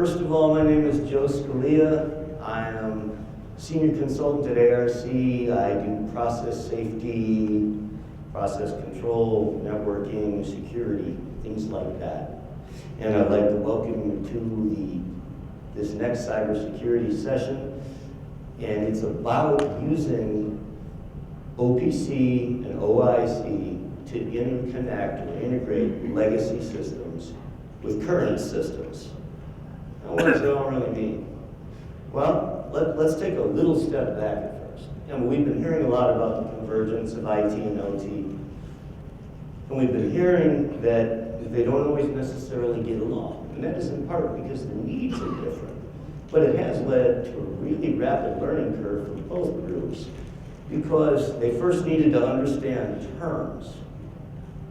First of all, my name is Joe Scalia. I am senior consultant at ARC. I do process safety, process control, networking, security, things like that. And I'd like to welcome you to this next cybersecurity session. And it's about using OPC and OIC to interconnect or integrate legacy systems with current systems. Now, what does that all really mean? Well, let's take a little step back at first. And we've been hearing a lot about the convergence of IT and OT. And we've been hearing that they don't always necessarily get along. And that is in part because the needs are different. But it has led to a really rapid learning curve for both groups because they first needed to understand terms.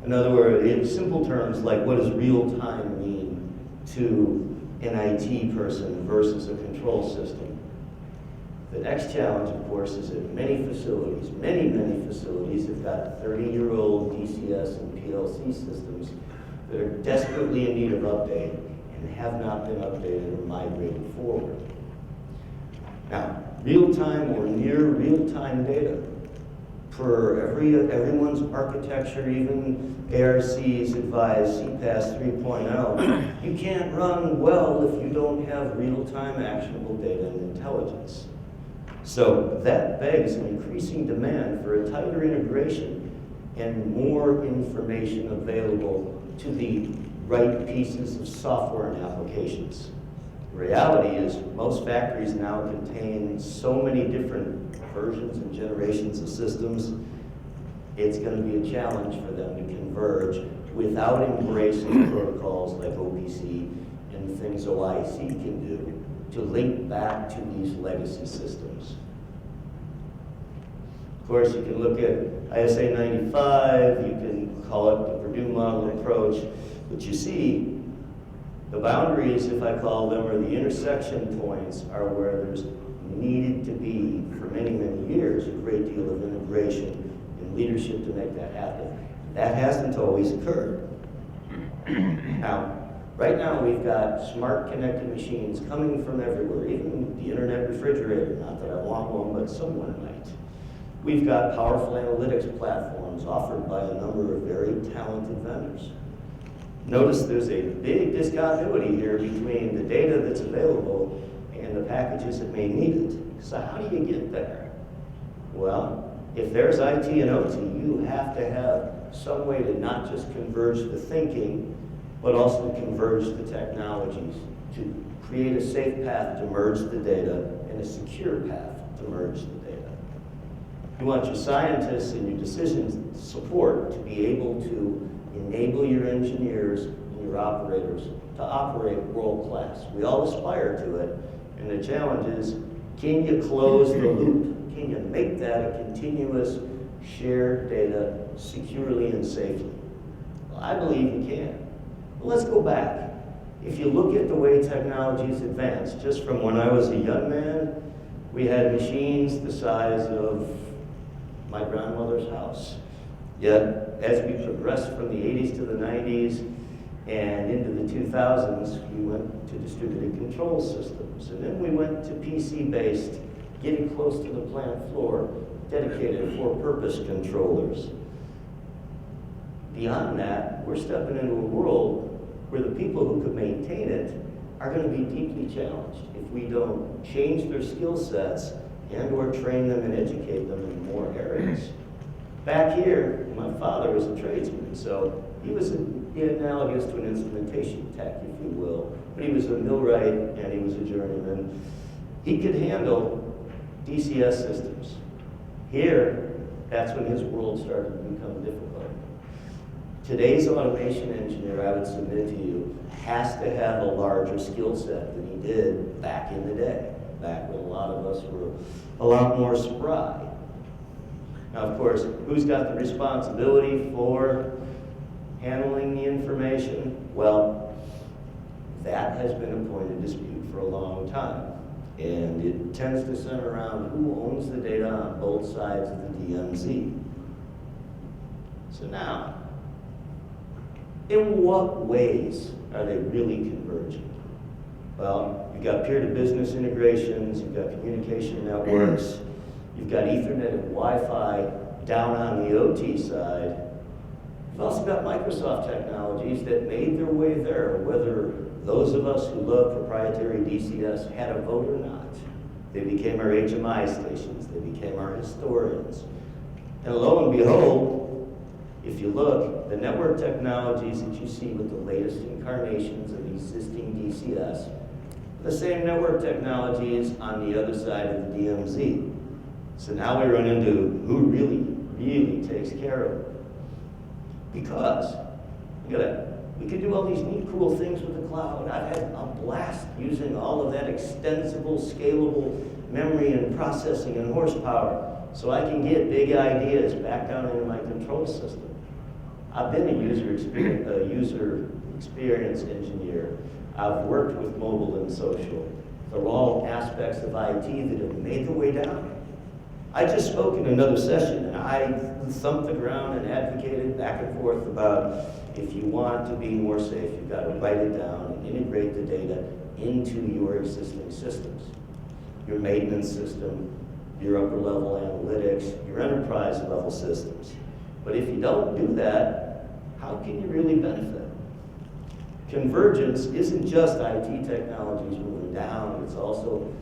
In other words, in simple terms like what does real time mean to an IT person versus a control system. The next challenge, of course, is that many facilities have got 30-year-old DCS and PLC systems that are desperately in need of update and have not been updated or migrated forward. Now, real-time or near real-time data for everyone's architecture, even ARC's advised CPaaS 3.0, you can't run well if you don't have real-time actionable data and intelligence. So that begs an increasing demand for a tighter integration and more information available to the right pieces of software and applications. The reality is most factories now contain so many different versions and generations of systems, it's going to be a challenge for them to converge without embracing protocols like OPC and things OIC can do to link back to these legacy systems. Of course, you can look at ISA 95, you can call it the Purdue model approach, but you see the boundaries, if I call them, or the intersection points are where there's needed to be, for many, many years, a great deal of integration and leadership to make that happen. That hasn't always occurred. Now, right now we've got smart connected machines coming from everywhere, even the internet refrigerator, not that I want one, but someone might. We've got powerful analytics platforms offered by a number of very talented vendors. Notice there's a big discontinuity here between the data that's available and the packages that may need it. So how do you get there? Well, if there's IT and OT, you have to have some way to not just converge the thinking, but also converge the technologies to create a safe path to merge the data and a secure path to merge the data. You want your scientists and your decision support to be able to enable your engineers and your operators to operate world-class. We all aspire to it, and the challenge is, can you close the loop? Can you make that a continuous shared data securely and safely? Well, I believe you can. But let's go back. If you look at the way technology's advanced, just from when I was a young man, we had machines the size of my grandmother's house. Yet, as we progressed from the 80s to the 90s and into the 2000s, we went to distributed control systems. And then we went to PC-based, getting close to the plant floor, dedicated for-purpose controllers. Beyond that, we're stepping into a world where the people who could maintain it are going to be deeply challenged if we don't change their skill sets and or train them and educate them in more areas. Back here, my father was a tradesman, so he was analogous to an instrumentation tech, if you will, but he was a millwright and he was a journeyman. He could handle DCS systems. Here, that's when his world started to become difficult. Today's automation engineer, I would submit to you, has to have a larger skill set than he did back in the day, back when a lot of us were a lot more spry. Now, of course, who's got the responsibility for handling the information? Well, that has been a point of dispute for a long time. And it tends to center around who owns the data on both sides of the DMZ. So now, in what ways are they really converging? Well, you've got peer-to-business integrations, you've got communication networks, you've got Ethernet and Wi-Fi down on the OT side. You've also got Microsoft technologies that made their way there, whether those of us who love proprietary DCS had a vote or not. They became our HMI stations, they became our historians. And lo and behold, if you look, the network technologies that you see with the latest incarnations of existing DCS, the same network technologies on the other side of the DMZ. So now we run into who really takes care of it. Because, look at that, we can do all these neat, cool things with the cloud. I've had a blast using all of that extensible, scalable memory and processing and horsepower so I can get big ideas back down into my control system. I've been a user experience engineer. I've worked with mobile and social. They're all aspects of IT that have made their way down. I just spoke in another session, and I thumped the ground and advocated back and forth about if you want to be more safe, you've got to write it down and integrate the data into your existing systems. Your maintenance system, your upper level analytics, your enterprise level systems. But if you don't do that, how can you really benefit? Convergence isn't just IT technologies moving down, it's also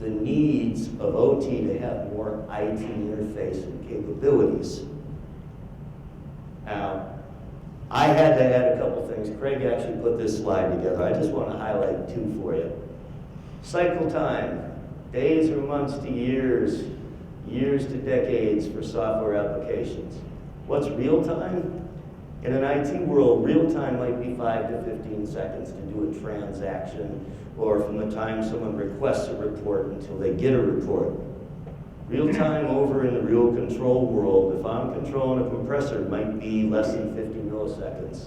the needs of OT to have more IT interface and capabilities. Now, I had to add a couple things. Craig actually put this slide together. I just want to highlight two for you. Cycle time, days or months to years, years to decades for software applications. What's real time? In an IT world, real time might be 5 to 15 seconds to do a transaction, or from the time someone requests a report until they get a report. Real time over in the real control world, if I'm controlling a compressor, might be less than 50 milliseconds.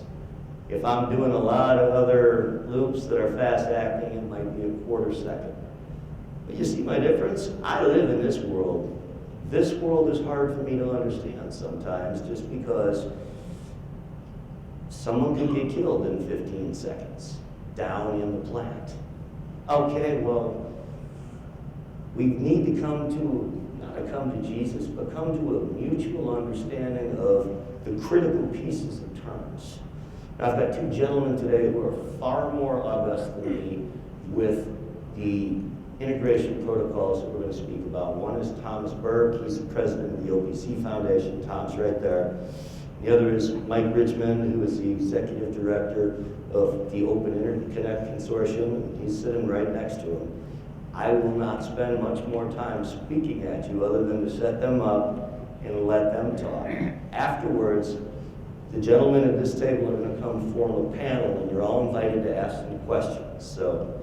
If I'm doing a lot of other loops that are fast acting, it might be a quarter second. But you see my difference? I live in this world. This world is hard for me to understand sometimes just because someone could get killed in 15 seconds down in the plant. Okay, well, we need to come to Jesus, but come to a mutual understanding of the critical pieces of terms. Now, I've got two gentlemen today who are far more august than me with the integration protocols that we're going to speak about. One is Thomas Burke. He's the president of the OPC Foundation. Tom's right there. The other is Mike Richmond, who is the executive director of the Open Interconnect Consortium. He's sitting right next to him. I will not spend much more time speaking at you other than to set them up and let them talk. Afterwards, the gentlemen at this table are going to come form a panel, and you're all invited to ask them questions. So,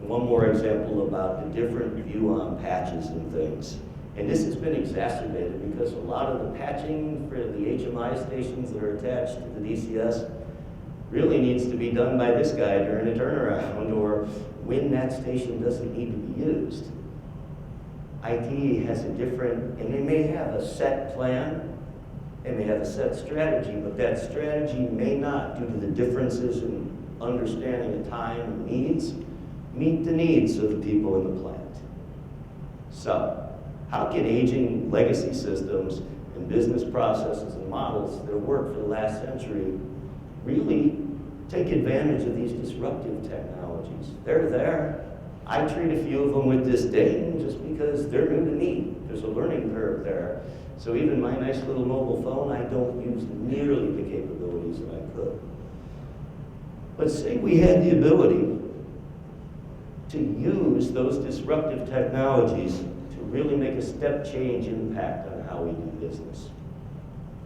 one more example about the different view on patches and things. And this has been exacerbated because a lot of the patching for the HMI stations that are attached to the DCS really needs to be done by this guy during a turnaround or when that station doesn't need to be used. IT has a different, and they may have a set plan, they may have a set strategy, but that strategy may not, due to the differences in understanding of time and needs, meet the needs of the people in the plant. So, how can aging legacy systems and business processes and models that have worked for the last century really take advantage of these disruptive technologies? They're there. I treat a few of them with disdain just because they're new to me. There's a learning curve there. So even my nice little mobile phone, I don't use nearly the capabilities that I could. But say we had the ability to use those disruptive technologies to really make a step change impact on how we do business.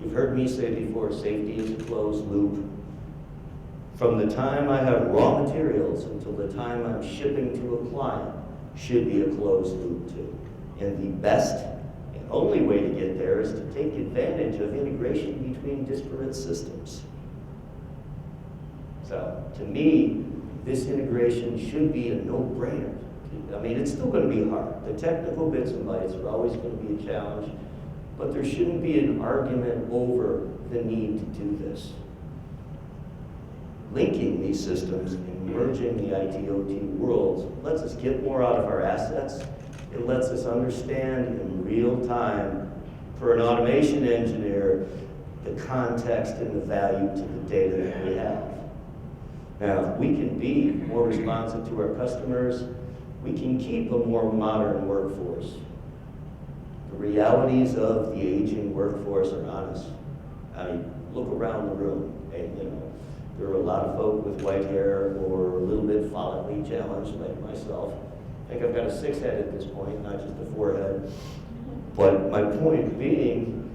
You've heard me say before, safety is a closed loop. From the time I have raw materials until the time I'm shipping to a client should be a closed loop too. And the best and only way to get there is to take advantage of integration between disparate systems. So, to me, this integration should be a no-brainer. I mean, it's still going to be hard. The technical bits and bytes are always going to be a challenge, but there shouldn't, be an argument over the need to do this. linking these systems and merging the IT/OT worlds lets us get more out of our assets. It lets us understand in real time, for an automation engineer, the context and the value to the data that we have. Now, if we can be more responsive to our customers, we can keep a more modern workforce. The realities of the aging workforce are honest. I mean, look around the room, and there are a lot of folk with white hair or a little bit follically challenged, like myself. I think I've got a 6 head at this point, not just a 4 head. But my point being,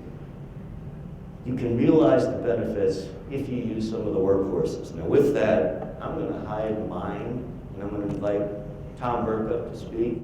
you can realize the benefits if you use some of the workhorses. Now with that, I'm going to hide mine, and I'm going to invite Tom Burke up to speak.